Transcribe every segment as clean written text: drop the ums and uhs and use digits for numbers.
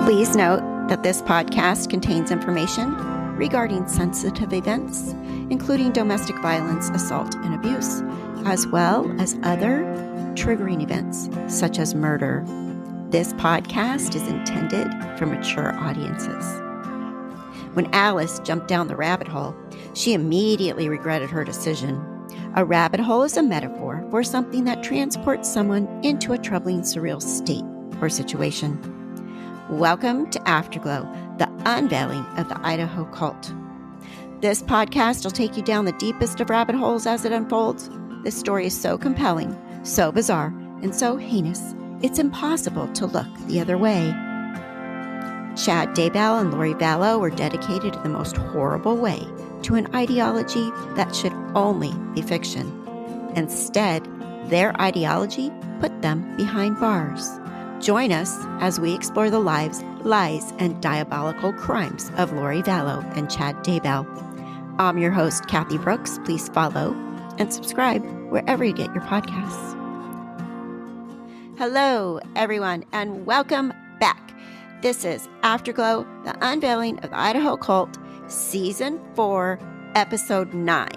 Please note that this podcast contains information regarding sensitive events, including domestic violence, assault, and abuse, as well as other triggering events, such as murder. This podcast is intended for mature audiences. When Alice jumped down the rabbit hole, she immediately regretted her decision. A rabbit hole is a metaphor for something that transports someone into a troubling, surreal state or situation. Welcome to Afterglow, the unveiling of the Idaho cult. This podcast will take you down the deepest of rabbit holes as it unfolds. This story is so compelling, so bizarre, and so heinous, it's impossible to look the other way. Chad Daybell and Charles Vallow were dedicated in the most horrible way to an ideology that should only be fiction. Instead, their ideology put them behind bars. Join us as we explore the lives, lies, and diabolical crimes of Charles Vallow and Chad Daybell. I'm your host, Kathy Brooks. Please follow and subscribe wherever you get your podcasts. Hello, everyone, and welcome back. This is Afterglow, the unveiling of the Idaho cult, Season 4, Episode 9.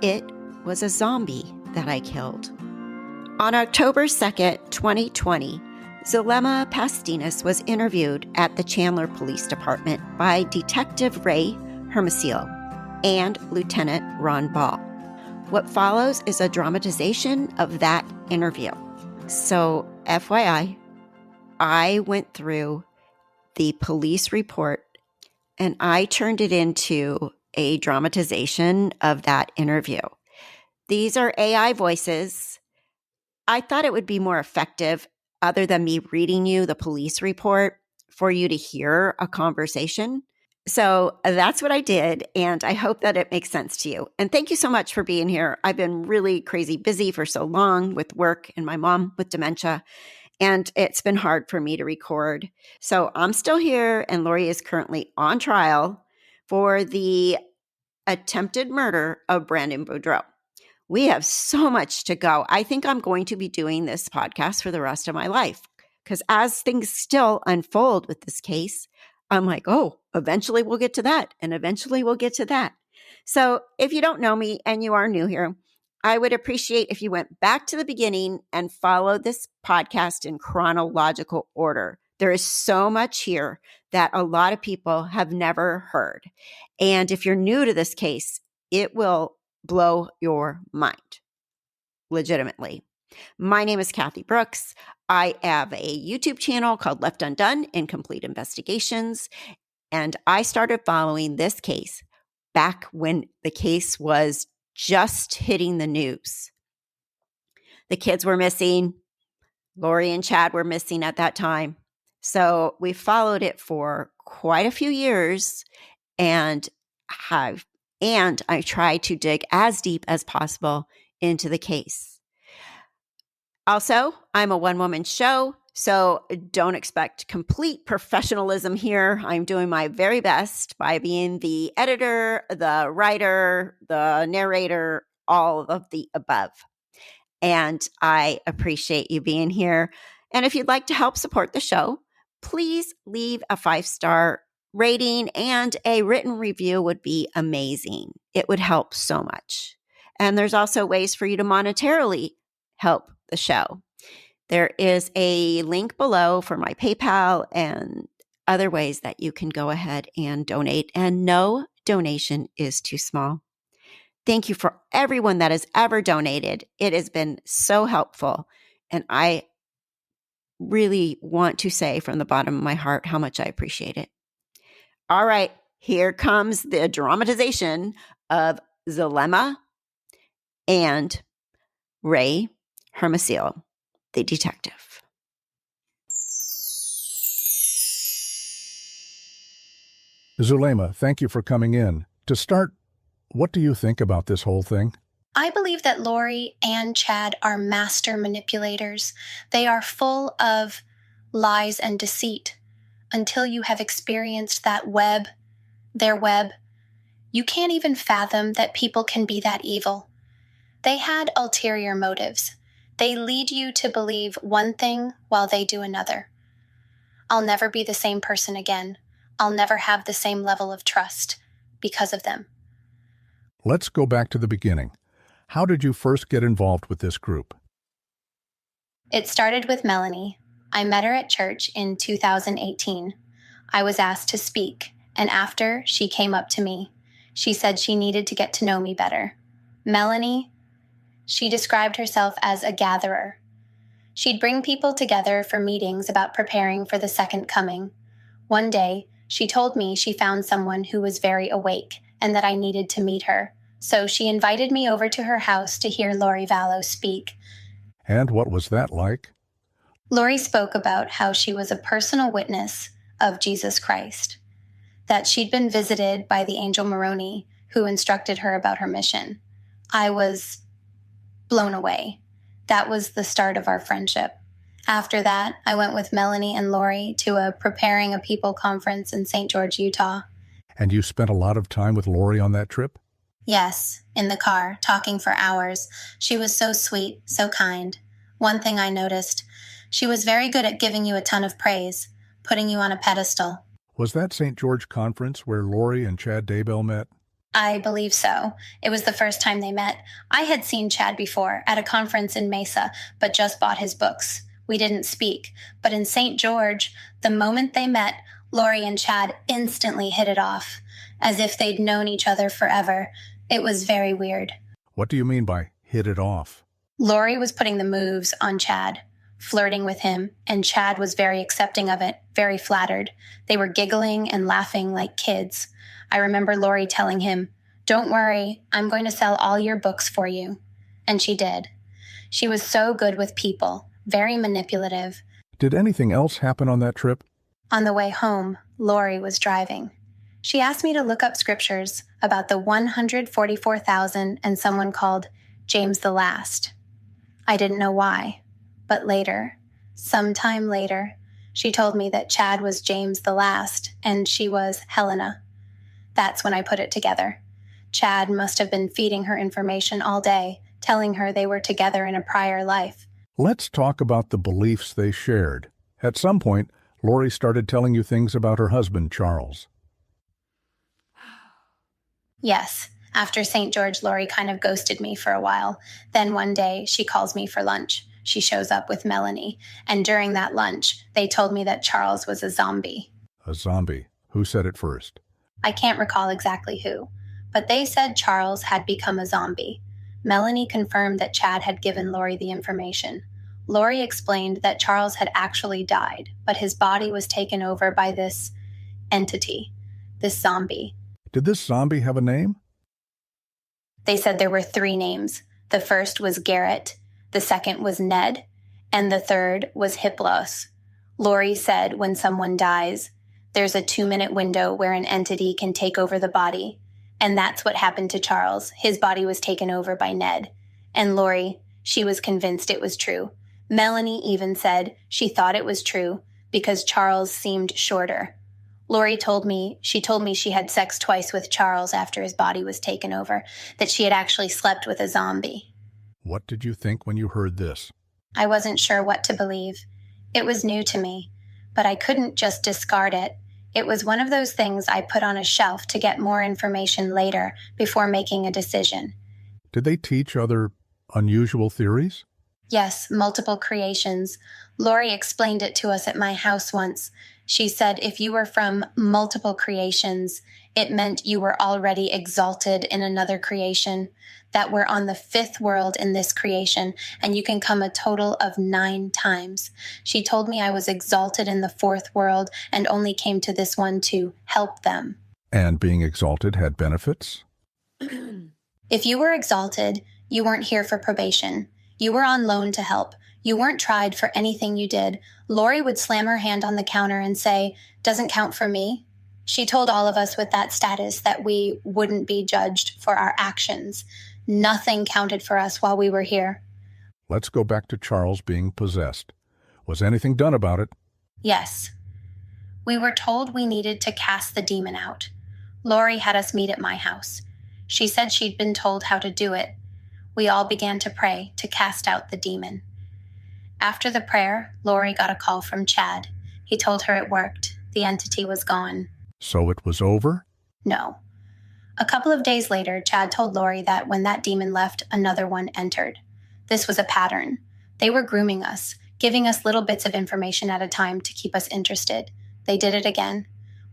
It was a zombie that I killed. On October 2nd, 2020, Zulema Pastenes was interviewed at the Chandler Police Department by Detective Ray Hermosillo and Lieutenant Ron Ball. What follows is a dramatization of that interview. So, FYI, I went through the police report and I turned it into a dramatization of that interview. These are AI voices. I thought it would be more effective, other than me reading you the police report, for you to hear a conversation. So that's what I did, and I hope that it makes sense to you. And thank you so much for being here. I've been really crazy busy for so long with work and my mom with dementia, and it's been hard for me to record. So I'm still here, and Lori is currently on trial for the attempted murder of Brandon Boudreaux. We have so much to go. I think I'm going to be doing this podcast for the rest of my life because as things still unfold with this case, I'm like, oh, eventually we'll get to that. And eventually we'll get to that. So if you don't know me and you are new here, I would appreciate if you went back to the beginning and followed this podcast in chronological order. There is so much here that a lot of people have never heard. And if you're new to this case, it will blow your mind, legitimately. My name is Kathy Brooks. I have a YouTube channel called Left Undone, Incomplete Investigations, and I started following this case back when the case was just hitting the news. The kids were missing. Lori and Chad were missing at that time. So we followed it for quite a few years and I try to dig as deep as possible into the case. Also, I'm a one-woman show, so don't expect complete professionalism here. I'm doing my very best by being the editor, the writer, the narrator, all of the above. And I appreciate you being here. And if you'd like to help support the show, please leave a 5-star rating and a written review would be amazing. It would help so much. And there's also ways for you to monetarily help the show. There is a link below for my PayPal and other ways that you can go ahead and donate. And no donation is too small. Thank you for everyone that has ever donated. It has been so helpful. And I really want to say from the bottom of my heart how much I appreciate it. All right, here comes the dramatization of Zulema and Ray Hermosillo, the detective. Zulema, thank you for coming in. To start, what do you think about this whole thing? I believe that Lori and Chad are master manipulators. They are full of lies and deceit. Until you have experienced that web, their web, you can't even fathom that people can be that evil. They had ulterior motives. They lead you to believe one thing while they do another. I'll never be the same person again. I'll never have the same level of trust because of them. Let's go back to the beginning. How did you first get involved with this group? It started with Melanie. I met her at church in 2018. I was asked to speak, and after, she came up to me. She said she needed to get to know me better. Melanie, she described herself as a gatherer. She'd bring people together for meetings about preparing for the second coming. One day, she told me she found someone who was very awake and that I needed to meet her. So she invited me over to her house to hear Charles Vallow speak. And what was that like? Lori spoke about how she was a personal witness of Jesus Christ, that she'd been visited by the angel Moroni, who instructed her about her mission. I was blown away. That was the start of our friendship. After that, I went with Melanie and Lori to a Preparing a People conference in St. George, Utah. And you spent a lot of time with Lori on that trip? Yes, in the car, talking for hours. She was so sweet, so kind. One thing I noticed, she was very good at giving you a ton of praise, putting you on a pedestal. Was that St. George conference where Lori and Chad Daybell met? I believe so. It was the first time they met. I had seen Chad before at a conference in Mesa, but just bought his books. We didn't speak. But in St. George, the moment they met, Lori and Chad instantly hit it off, as if they'd known each other forever. It was very weird. What do you mean by hit it off? Lori was putting the moves on Chad, flirting with him, and Chad was very accepting of it, very flattered. They were giggling and laughing like kids. I remember Lori telling him, "Don't worry, I'm going to sell all your books for you." And she did. She was so good with people, very manipulative. Did anything else happen on that trip? On the way home, Lori was driving. She asked me to look up scriptures about the 144,000 and someone called James the Last. I didn't know why, but later, sometime later, she told me that Chad was James the Last and she was Helena. That's when I put it together. Chad must have been feeding her information all day, telling her they were together in a prior life. Let's talk about the beliefs they shared. At some point, Lori started telling you things about her husband, Charles. Yes. After St. George, Lori kind of ghosted me for a while. Then one day, she calls me for lunch. She shows up with Melanie. And during that lunch, they told me that Charles was a zombie. A zombie? Who said it first? I can't recall exactly who, but they said Charles had become a zombie. Melanie confirmed that Chad had given Lori the information. Lori explained that Charles had actually died, but his body was taken over by this entity, this zombie. Did this zombie have a name? They said there were 3 names. The first was Garrett, the second was Ned, and the third was Hiplos. Lori said when someone dies, there's a 2-minute window where an entity can take over the body. And that's what happened to Charles. His body was taken over by Ned. And Lori, she was convinced it was true. Melanie even said she thought it was true because Charles seemed shorter. Lori told me she had sex twice with Charles after his body was taken over, that she had actually slept with a zombie. What did you think when you heard this? I wasn't sure what to believe. It was new to me, but I couldn't just discard it. It was one of those things I put on a shelf to get more information later before making a decision. Did they teach other unusual theories? Yes, multiple creations. Lori explained it to us at my house once. She said if you were from multiple creations, it meant you were already exalted in another creation, that we're on the 5th world in this creation, and you can come a total of 9 times. She told me I was exalted in the 4th world and only came to this one to help them. And being exalted had benefits? If you were exalted, you weren't here for probation. You were on loan to help. You weren't tried for anything you did. Lori would slam her hand on the counter and say, "Doesn't count for me." She told all of us with that status that we wouldn't be judged for our actions. Nothing counted for us while we were here. Let's go back to Charles being possessed. Was anything done about it? Yes. We were told we needed to cast the demon out. Lori had us meet at my house. She said she'd been told how to do it. We all began to pray to cast out the demon. After the prayer, Lori got a call from Chad. He told her it worked. The entity was gone. So it was over? No. A couple of days later, Chad told Lori that when that demon left, another one entered. This was a pattern. They were grooming us, giving us little bits of information at a time to keep us interested. They did it again.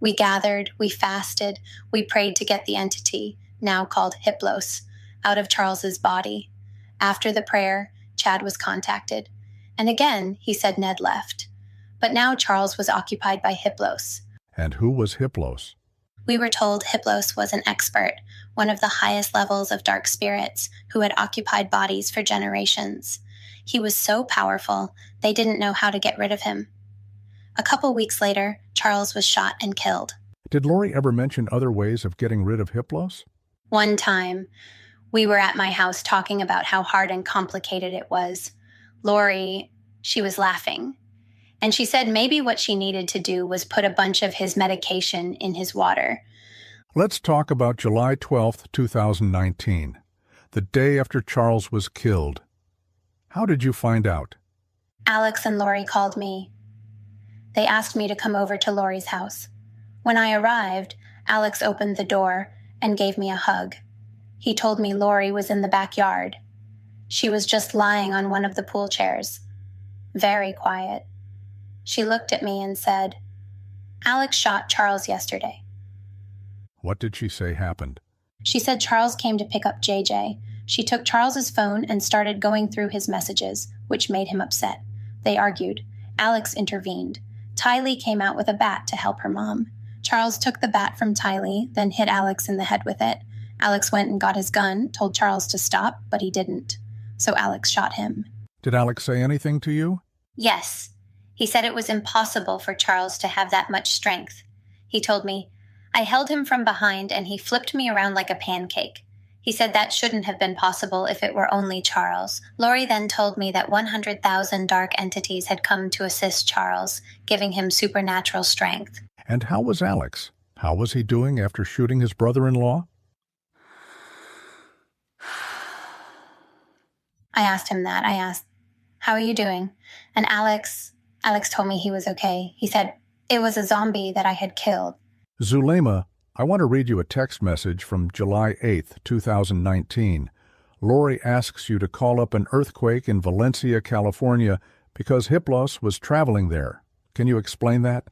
We gathered, we fasted, we prayed to get the entity, now called Hiplos, out of Charles's body. After the prayer, Chad was contacted. And again, he said Ned left. But now Charles was occupied by Hiplos. And who was Hiplos? We were told Hiplos was an expert, one of the highest levels of dark spirits who had occupied bodies for generations. He was so powerful, they didn't know how to get rid of him. A couple weeks later, Charles was shot and killed. Did Lori ever mention other ways of getting rid of Hiplos? One time, we were at my house talking about how hard and complicated it was. Lori, she was laughing. And she said maybe what she needed to do was put a bunch of his medication in his water. Let's talk about July 12th, 2019, the day after Charles was killed. How did you find out? Alex and Lori called me. They asked me to come over to Lori's house. When I arrived, Alex opened the door and gave me a hug. He told me Lori was in the backyard. She was just lying on one of the pool chairs. Very quiet. She looked at me and said, "Alex shot Charles yesterday." What did she say happened? She said Charles came to pick up JJ. She took Charles's phone and started going through his messages, which made him upset. They argued. Alex intervened. Tylee came out with a bat to help her mom. Charles took the bat from Tylee, then hit Alex in the head with it. Alex went and got his gun, told Charles to stop, but he didn't. So Alex shot him. Did Alex say anything to you? Yes. He said it was impossible for Charles to have that much strength. He told me, "I held him from behind and he flipped me around like a pancake." He said that shouldn't have been possible if it were only Charles. Lori then told me that 100,000 dark entities had come to assist Charles, giving him supernatural strength. And how was Alex? How was he doing after shooting his brother-in-law? I asked him that. I asked, "How are you doing?" And Alex told me he was okay. He said, "It was a zombie that I had killed." Zulema, I want to read you a text message from July 8th, 2019. Lori asks you to call up an earthquake in Valencia, California, because Hiplos was traveling there. Can you explain that?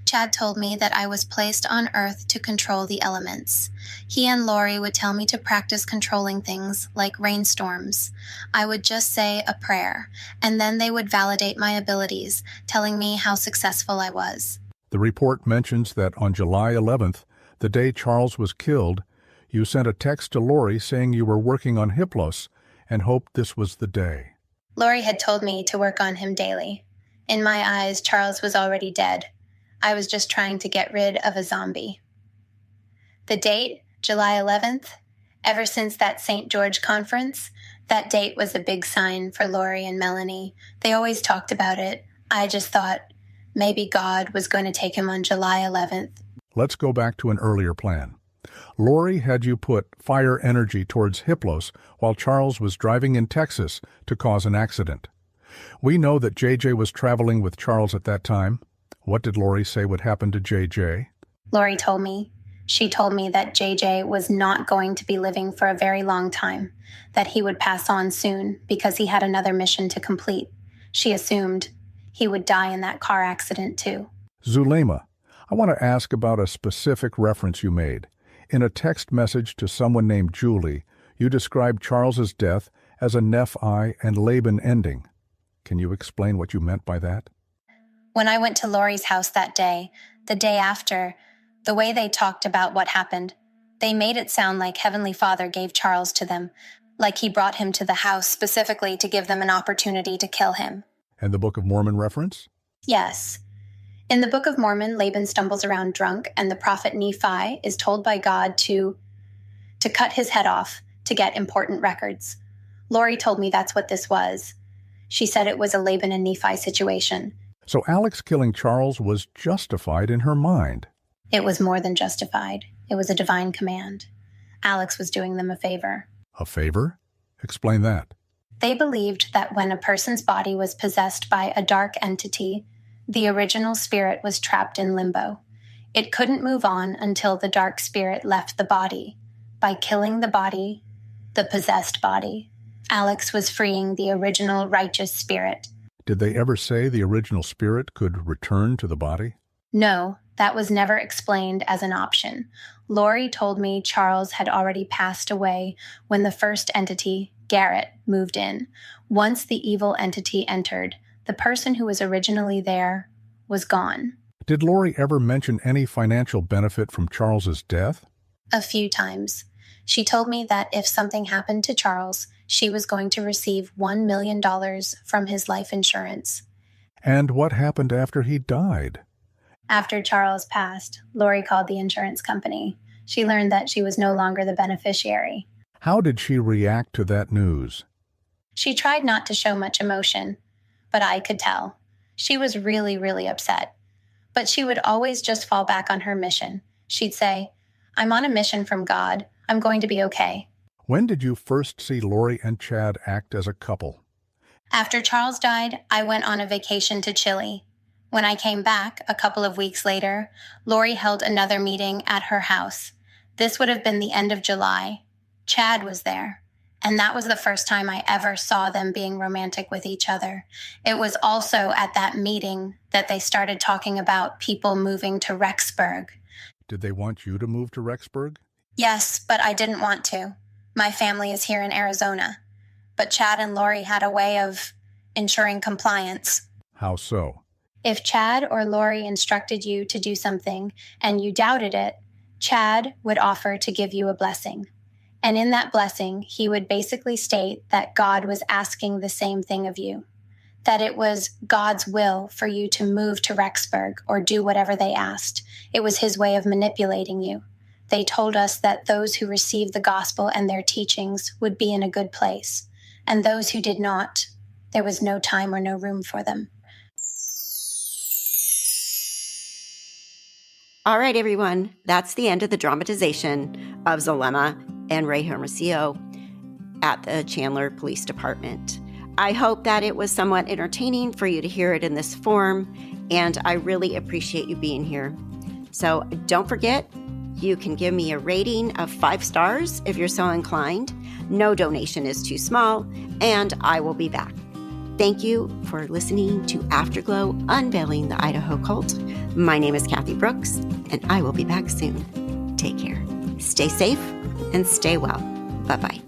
Chad told me that I was placed on Earth to control the elements. He and Lori would tell me to practice controlling things like rainstorms. I would just say a prayer, and then they would validate my abilities, telling me how successful I was. The report mentions that on July 11th, the day Charles was killed, you sent a text to Lori saying you were working on Hiplos and hoped this was the day. Lori had told me to work on him daily. In my eyes, Charles was already dead. I was just trying to get rid of a zombie. The date, July 11th, ever since that St. George conference, that date was a big sign for Lori and Melanie. They always talked about it. I just thought maybe God was going to take him on July 11th. Let's go back to an earlier plan. Lori had you put fire energy towards Hiplos while Charles was driving in Texas to cause an accident. We know that JJ was traveling with Charles at that time. What did Lori say would happen to JJ? Lori told me. She told me that JJ was not going to be living for a very long time, that he would pass on soon because he had another mission to complete. She assumed he would die in that car accident too. Zulema, I want to ask about a specific reference you made. In a text message to someone named Julie, you described Charles's death as a Nephi and Laban ending. Can you explain what you meant by that? When I went to Lori's house that day, the day after, the way they talked about what happened, they made it sound like Heavenly Father gave Charles to them, like he brought him to the house specifically to give them an opportunity to kill him. And the Book of Mormon reference? Yes. In the Book of Mormon, Laban stumbles around drunk, and the prophet Nephi is told by God to cut his head off to get important records. Lori told me that's what this was. She said it was a Laban and Nephi situation. So Alex killing Charles was justified in her mind. It was more than justified. It was a divine command. Alex was doing them a favor. A favor? Explain that. They believed that when a person's body was possessed by a dark entity, The original spirit was trapped in limbo. It couldn't move on until the dark spirit left the body. By killing the body, the possessed body, Alex was freeing the original righteous spirit. Did they ever say the original spirit could return to the body? No, that was never explained as an option. Lori told me Charles had already passed away when the first entity, Garrett, moved in. Once the evil entity entered, the person who was originally there was gone. Did Lori ever mention any financial benefit from Charles's death? A few times. She told me that if something happened to Charles, she was going to receive $1 million from his life insurance. And what happened after he died? After Charles passed, Lori called the insurance company. She learned that she was no longer the beneficiary. How did she react to that news? She tried not to show much emotion, but I could tell. She was really, really upset. But she would always just fall back on her mission. She'd say, "I'm on a mission from God. I'm going to be okay." When did you first see Lori and Chad act as a couple? After Charles died, I went on a vacation to Chile. When I came back a couple of weeks later, Lori held another meeting at her house. This would have been the end of July. Chad was there, and that was the first time I ever saw them being romantic with each other. It was also at that meeting that they started talking about people moving to Rexburg. Did they want you to move to Rexburg? Yes, but I didn't want to. My family is here in Arizona. But Chad and Lori had a way of ensuring compliance. How so? If Chad or Lori instructed you to do something and you doubted it, Chad would offer to give you a blessing. And in that blessing, he would basically state that God was asking the same thing of you, that it was God's will for you to move to Rexburg or do whatever they asked. It was his way of manipulating you. They told us that those who received the gospel and their teachings would be in a good place, and those who did not, there was no time or no room for them. All right, everyone, that's the end of the dramatization of Zulema and Ray Hermosillo at the Chandler Police Department. I hope that it was somewhat entertaining for you to hear it in this form, and I really appreciate you being here. So don't forget, you can give me a rating of 5 stars if you're so inclined. No donation is too small, and I will be back. Thank you for listening to Afterglow, Unveiling the Idaho Cult. My name is Kathy Brooks, and I will be back soon. Take care. Stay safe and stay well. Bye-bye.